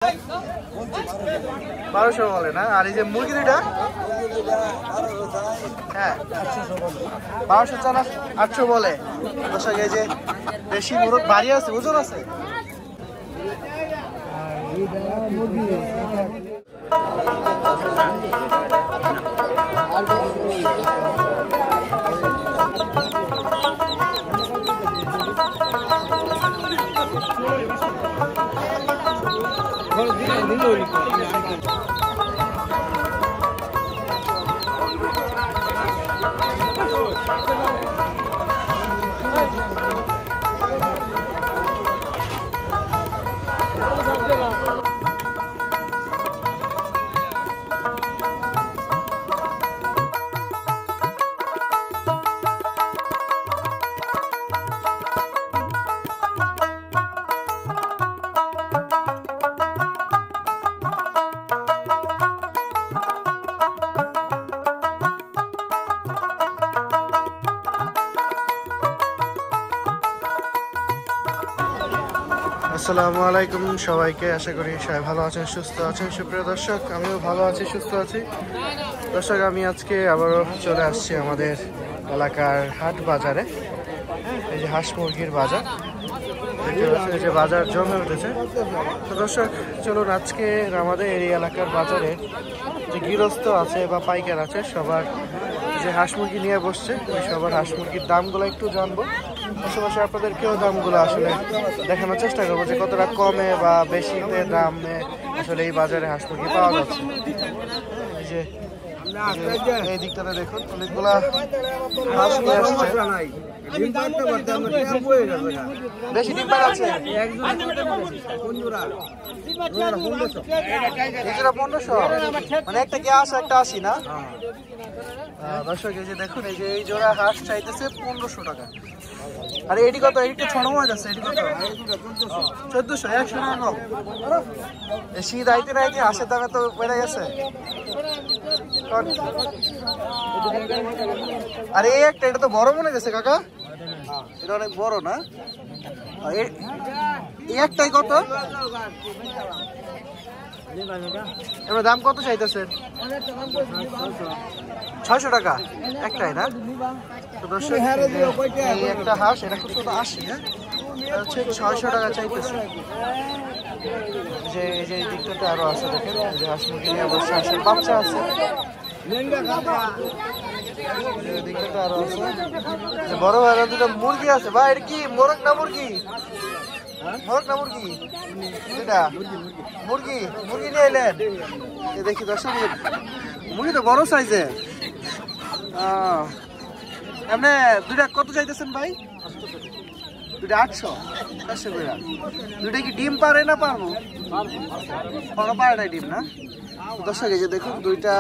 1200 বলে না। আর এই যে মুরগি দুইটা হ্যাঁ 1200 চান 800 বলে। দর্শক এই যে দেশি মুরগ বাড়ি আছে, ওজন আছে। আসসালামু আলাইকুম সবাইকে, আশা করি সবাই ভালো আছেন, সুস্থ আছেন। সুপ্রিয় দর্শক, আমিও ভালো আছি, সুস্থ আছি। দর্শক, আমি আজকে আবারও চলে আসছি আমাদের এলাকার হাট বাজারে। এই যে হাঁস মুরগির বাজার দেখতে পাচ্ছেন, এই যে বাজার জমে উঠেছে। তো দর্শক, চলুন আজকে আমাদের এই এলাকার বাজারে যে গৃহস্থ আছে বা পাইকার আছে, সবার যে হাঁস মুরগি নিয়ে বসছে, সবার হাঁস মুরগির দামগুলো একটু জানবো। পাশাপাশি আপনাদেরকেও দামগুলো আসলে দেখানোর চেষ্টা করবো যে কতটা কমে বা বেশিতে দামে আসলে এই বাজারে হাঁস মুরগি পাওয়া যাচ্ছে। এই যে এই দিকটাতে দেখুন, অনেকগুলা হাঁস নিয়ে আসছে। বেশি ডিম পাড়া আছে 1500, মানে একটা কি আসে একটা আসি না। দর্শক, এই যে দেখুন, এই যে এই জোড়া হাঁস চাইতেছে 1500 টাকা। আর এটি কত? এটি ছোট মাছ আছে, এটি কত? 1400, 100 টাকা কম। শীত আইতে না আইতে হাঁসের দামে তো বেড়ে গেছে। আর এই একটা, এটা তো বড় মনে গেছে কাকা, এটা অনেক বড় না? এই একটাই কত? এবার দাম কত চাইতেছেন? 600 টাকা একটাই না? তো দর্শক, এই একটা হাঁস, এটা খুব ছোট 80, হ্যাঁ, হচ্ছে 600 টাকা চাইতেছে। যে এই যে এই দিকটাতে আরো আছে, দেখেন যে হাঁস মুরগি নিয়ে অবশ্যই হাঁসের বাচ্চা আছে। দিকটাতে আরো আছে বড় ভাইরা দুটো মুরগি আছে। ভাই এটা কি মোরগ না মুরগি? মোরগ না মুরগি? এটা মুরগি। মুরগি নিয়ে এলেন, দেখি দর্শক, মুরগি তো বড় সাইজের। এমনি দুইটা কত চাইতেছেন ভাই? দুইটা 800, 400 করে। দুইটা কি ডিম পারে না পারবো? কোনো পারে নাই ডিম না। দর্শক, এই যে দেখুন, দুইটা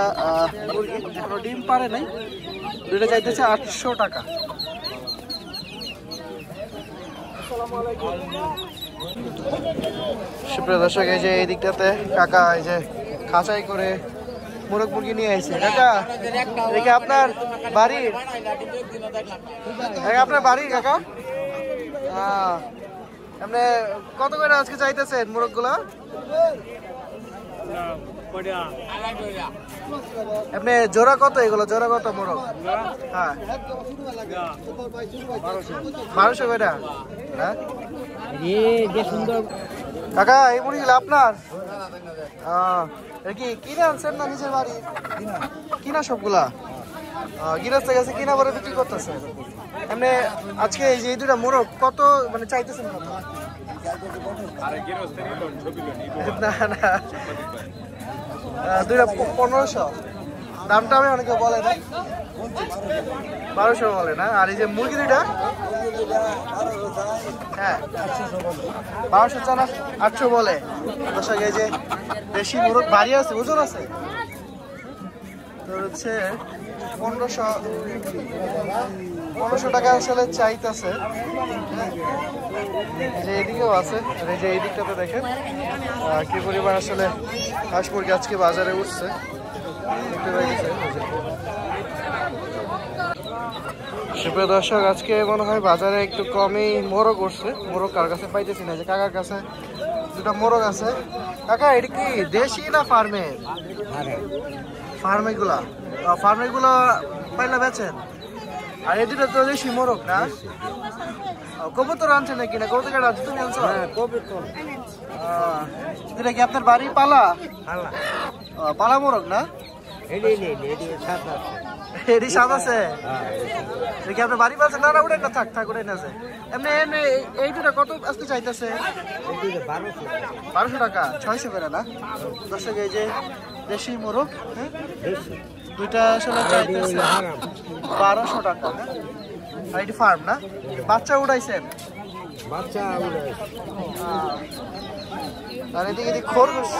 মুরগি এখনো ডিম পারে নাই, দুইটা চাইতেছে 800 টাকা। সুপ্রিয় দর্শক, এই যে এই দিকটাতে কাকা এই যে খাঁচাই করে মোরগ মুরগি নিয়ে আসছে। কাকা, দেখে আপনার বাড়ির? আপনার বাড়ির কাকা? আপনি কত করে আজকে চাইতেছেন মোরগ গুলা? আপনি জোড়া কত এগুলো? জোড়া কত মোরগ? হ্যাঁ 1200 করে। হ্যাঁ কাকা, এই মুরগিগুলো আপনার? কি কিনে আনছেন না নিজের বাড়ি? কিনা সবগুলা গৃহস্থ গেছে কিনা পরে বিক্রি করতেছে। এমনি আজকে এই যে এই দুটা মোরগ কত মানে চাইতেছেন কত? না না, দুইটা 1500 দামটা আমি অনেকে বলে না, 1200 বলে না। আর এই যে মুরগি দুইটা হ্যাঁ 1200 চান 800 বলে। দর্শক, এই যে দেশি মুরগ বাড়ি আছে, ওজন আছে, তো হচ্ছে 1500 টাকা আসলে চাইতেছে। যে এইদিকেও আছে, আর এই যে এই দিকটাতে দেখেন কি পরিমাণ আসলে হাঁস মুরগি আজকে বাজারে উঠছে। সুপ্রিয় দর্শক, আজকে মনে হয় বাজারে একটু কমই মোরগ উঠছে। মোরগ কার কাছে পাইতেছি না, যে কাকার কাছে দুটা মোরগ আছে। কাকা এটা কি দেশি না ফার্মের? ফার্মের গুলা পাইলা বেচেন। আর এই দুটো তো দেশি মোরগ না? কবুতর আনছেন নাকি না? কবুতর কাটা আছে তুমি আনছো? এটা কি আপনার বাড়ি পালা? পালা মোরগ না? এডি সাদ আছে। দেখি আপনার বাড়ি পাচ্ছেন না? উঠে না, থাক উঠে না আছে। এমনি এমনি এই দুটা কত আজকে চাইতেছে? 1200 টাকা, 600 করে না? দর্শক এই যে দেশি মোরগ, হ্যাঁ দুইটা আসলে চাইতেছে 1200 টাকা। আর এটি ফার্ম না? বাচ্চা উঠাইছেন? আর এদিকে খরগোশ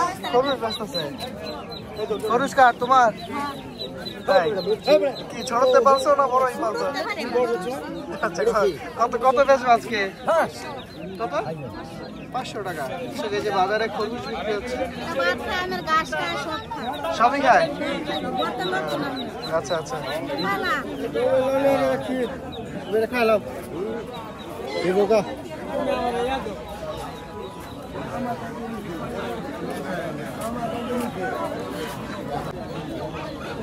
আসতেছে। খরগোশ কার তোমার? কি ছোটতে পালছো না বড়ই পালছো? আচ্ছা, কত বেচবো আজকে? কত? 500 টাকা। এই যে বাজারে খরগোশ বিক্রি হচ্ছে, সবই খায়? আচ্ছা খাইলাম।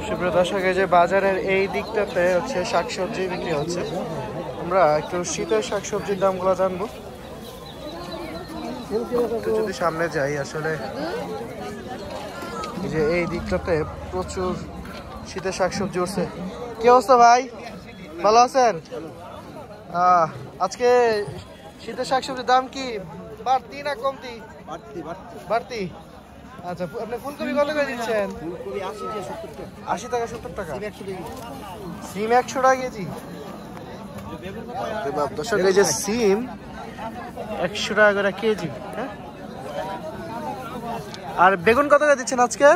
সুপ্রিয় দর্শক, এই যে বাজারের এই দিকটাতে হচ্ছে শাকসবজি বিক্রি হচ্ছে। আমরা একটু শীতের শাকসবজির দামগুলো জানবো। যদি সামনে যাই, আসলে এই যে এই দিকটাতে প্রচুর শীতের শাকসবজি উঠছে। কি অবস্থা ভাই, ভালো আছেন? আজকে শীতের শাকসবজির দাম কি বাড়তি না কমতি? বাড়তি। আচ্ছা, আপনি ফুলকপি কত করে দিচ্ছেন? 80 টাকা, 70 টাকা। সিম 100 টাকা কেজি। দর্শক এই যে সিম 100 টাকা করে কেজি। হ্যাঁ, আর বেগুন কত করে দিচ্ছেন আজকে?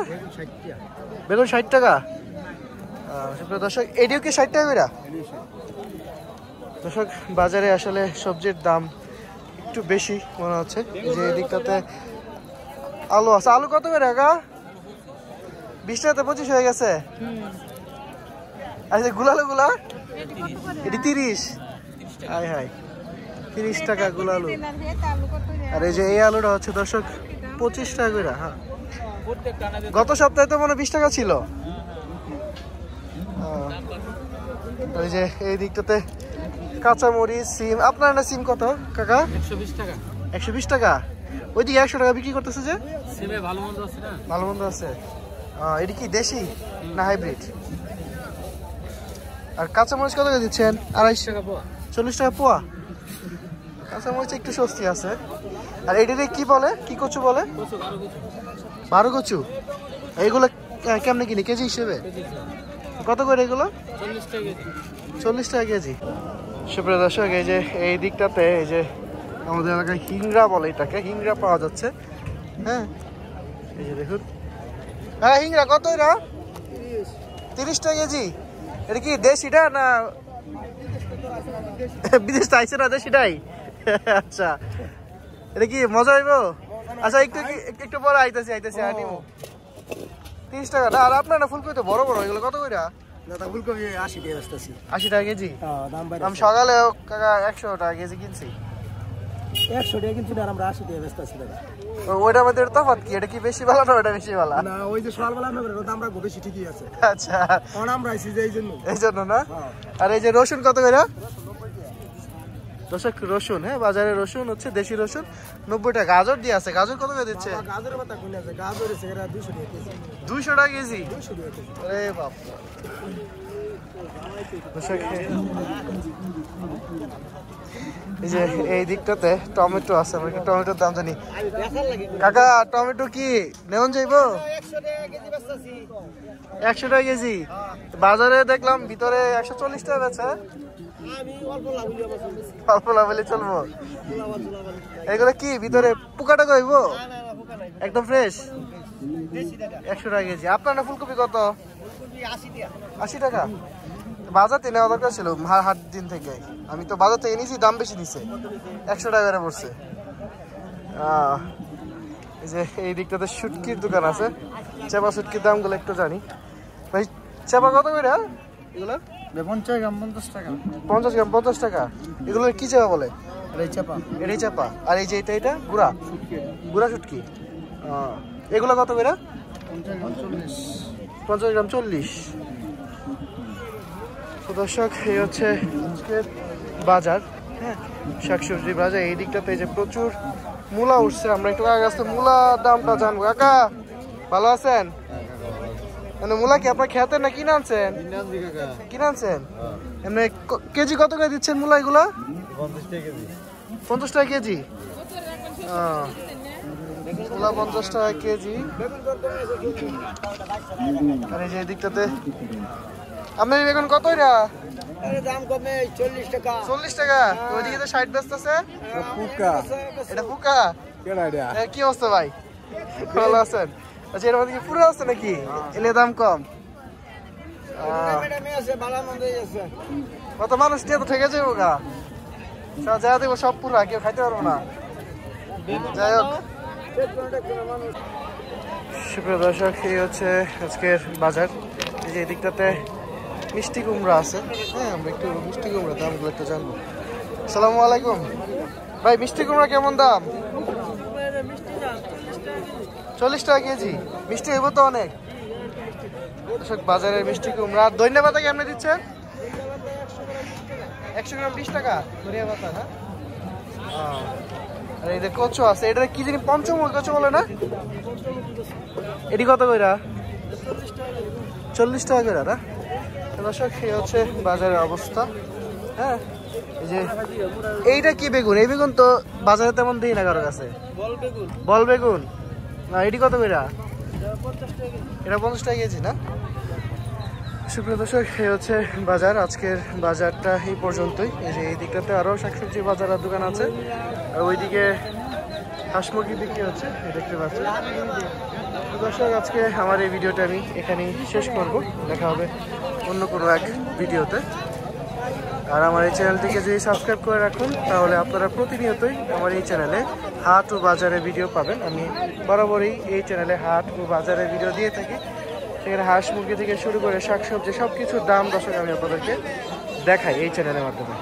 বেগুন 60 টাকা। দর্শক এটিও কি 60 টাকা করে? দর্শক বাজারে আসলে সবজির দাম একটু বেশি মনে হচ্ছে। যে এদিকটাতে আলু আছে। আলু কত করে টাকা? 20 টাকাতে 25 হয়ে গেছে। আচ্ছা, গুলালু গুলা এটি 30। হাই 30 টাকা গুলালু। আর এই যে এই আলুটা হচ্ছে দর্শক 25 টাকা করে। হ্যাঁ, গত সপ্তাহে তো মনে 20 টাকা ছিল। এই যে এই দিকটাতে কাঁচামরিচ, সিম। আপনার না সিম কত কাকা? 120 টাকা। 120 টাকা। ওইদিকে 100 টাকা বিক্রি করতেছে যে। সিমে ভালো মন্দ আছে না? ভালো মন্দ আছে। এটা কি দেশি না হাইব্রিড? আর কাঁচামরিচ কত করে দিচ্ছেন? 250 টাকা পোয়া। 40 টাকা পোয়া। কাঁচামরিচ একটু সস্তি আছে। আর এটারে কি বলে, কি কচু বলে? 12 কচু। এইগুলো কেমনে কিনি কেজি হিসেবে? কত করে এগুলো? 40 টাকা কেজি। সুপ্রিয় দর্শক, এই যে এই দিকটাতে এই যে আমাদের এলাকায় হিংড়া বলে, এটাকে হিংড়া পাওয়া যাচ্ছে। হ্যাঁ, এই যে দেখুন। হ্যাঁ, হিংড়া কত? এরা 30 টাকা কেজি। এটা কি দেশিটা না বিদেশ আইছে? না দেশিটাই। আচ্ছা, এটা কি মজা হইব? আচ্ছা, একটু পরে আইতেছি আনিব। 30 টাকা না? আর আপনার না ফুলকপি তো বড় বড়, এগুলো কত করে? ফুলকপি 80 টাকা বেচতেছি। 80 টাকা কেজি? আমি সকালে কাকা 100 টাকা কেজি কিনছি। 100 টাকা কিনছি আর আমরা 80 টাকা বেচতেছি। ওইটার মধ্যে তফাৎ কি? এটা কি বেশি ভালো না ওটা বেশি ভালো? না, ওই যে সকালবেলা আমরা দামটা বেশি ঠিকই আছে। আচ্ছা, কারণ আমরা আইছি যে এই জন্য না। আর এই যে রসুন কত করে? দর্শক রসুন, হ্যাঁ বাজারে রসুন হচ্ছে দেশি রসুন 90 টাকা। গাজর দিয়ে আছে। গাজর কত করে দিচ্ছে? গাজরের পাতা কোন আছে? গাজর আছে 200 টাকা কেজি। 200 টাকা কেজি? 200 টাকা কেজি। আরে বাপ। দর্শক এই যে এই দিকটাতে টমেটো আছে। আমরা কি টমেটোর দাম জানি? কাকা টমেটো কি নেওয়া যাইবো? 100 টাকা কেজি। বাজারে দেখলাম ভিতরে 140 টাকা বেচা। অল্প লাভে চলবো। এগুলো কি ভিতরে পোকাটা কইব? একদম ফ্রেশ 100 টাকা কেজি। আপনার না ফুলকপি কত? 80 টাকা। বাজার থেকে নেওয়া দরকার ছিল হাট দিন থেকে। আমি তো বাজার থেকে নিয়েছি, দাম বেশি নিচ্ছে, 100 টাকা করে পড়ছে। এই যে এই দিকটাতে শুটকির দোকান আছে। চেপা শুটকির দামগুলো একটু জানি ভাই। চেপা কত করে এগুলো? 50 গ্রাম 50 টাকা। 50 গ্রাম 50 টাকা। এগুলো কি চেপা বলে? এটাই চেপা। আর এই যে এটা গুড়া গুড়া শুটকি। এগুলো কত করে? 50 গ্রাম 40। তো দর্শক এই হচ্ছে আজকের বাজার। হ্যাঁ, শাকসবজি বাজার। এই দিকটাতে যে প্রচুর মূলা উঠছে। আমরা একটু কাকা কাছে মূলা দামটা জানবো। কাকা ভালো আছেন? মানে মূলা কি আপনার খেতেন না কিনে আনছেন? কিনে আনছেন? এমনি কেজি কত করে দিচ্ছেন মূলা এগুলা? 50 টাকা কেজি। মূলা 50 টাকা কেজি। আর এই যে দিকটাতে আপনি বেগুন কত এটা? দাম কমে 40 টাকা। 40 টাকা। ওইদিকে তো 60 বেচতেছে। এটা পুকা। কি অবস্থা ভাই? ভালো আছেন? আচ্ছা, এর মধ্যে কি পুরো আছে নাকি? এলে দাম কম। কত মানুষ দিয়ে তো ঠেকে যাবো গা। যা দেবো সব পুরা, কেউ খাইতে পারবো না। যাই হোক, সুপ্রিয় দর্শক, এই হচ্ছে আজকের বাজার। এই যে এদিকটাতে মিষ্টি কুমড়া আছে। হ্যাঁ, আমরা একটু মিষ্টি কুমড়া দামগুলো একটু জানবো। আসসালামু আলাইকুম ভাই, মিষ্টি কুমড়া কেমন দাম? 40 টাকা কেজি। মিষ্টি হইব তো অনেক। দর্শক, বাজারের মিষ্টি কুমড়া। আর ধনিয়া পাতা কেমনে দিচ্ছেন? 100 গ্রাম 20 টাকা ধনিয়া পাতা না? আর এই যে কচু আছে, এটা কি জানি পঞ্চমুখ কচু বলে না? এটি কত কইরা? 40 টাকা করে না? দর্শক, এই হচ্ছে বাজারের অবস্থা। হ্যাঁ, এই যে এইটা কি বেগুন? এই বেগুন তো বাজারে তেমন দিই না কারো কাছে। বল বেগুন না? এটি কত কইরা? এটা 50 টাকা কেজি না? সুপ্রিয় দর্শক, এই হচ্ছে বাজার। আজকের বাজারটা এই পর্যন্তই। এই যে এই দিকটাতে আরও শাকসবজি বাজার আর দোকান আছে। আর ওইদিকে হাঁস মুরগি বিক্রি হচ্ছে, দেখতে পাচ্ছি। দর্শক, আজকে আমার এই ভিডিওটা আমি এখানেই শেষ করব। দেখা হবে অন্য কোনো এক ভিডিওতে। আর আমার এই চ্যানেলটিকে যদি সাবস্ক্রাইব করে রাখুন, তাহলে আপনারা প্রতিনিয়তই আমার এই চ্যানেলে হাট ও বাজারের ভিডিও পাবেন। আমি বরাবরই এই চ্যানেলে হাট ও বাজারের ভিডিও দিয়ে থাকি। সেখানে হাঁস মুরগি থেকে শুরু করে শাকসবজি সব কিছুর দাম দর্শক আমি আপনাদেরকে দেখাই এই চ্যানেলের মাধ্যমে।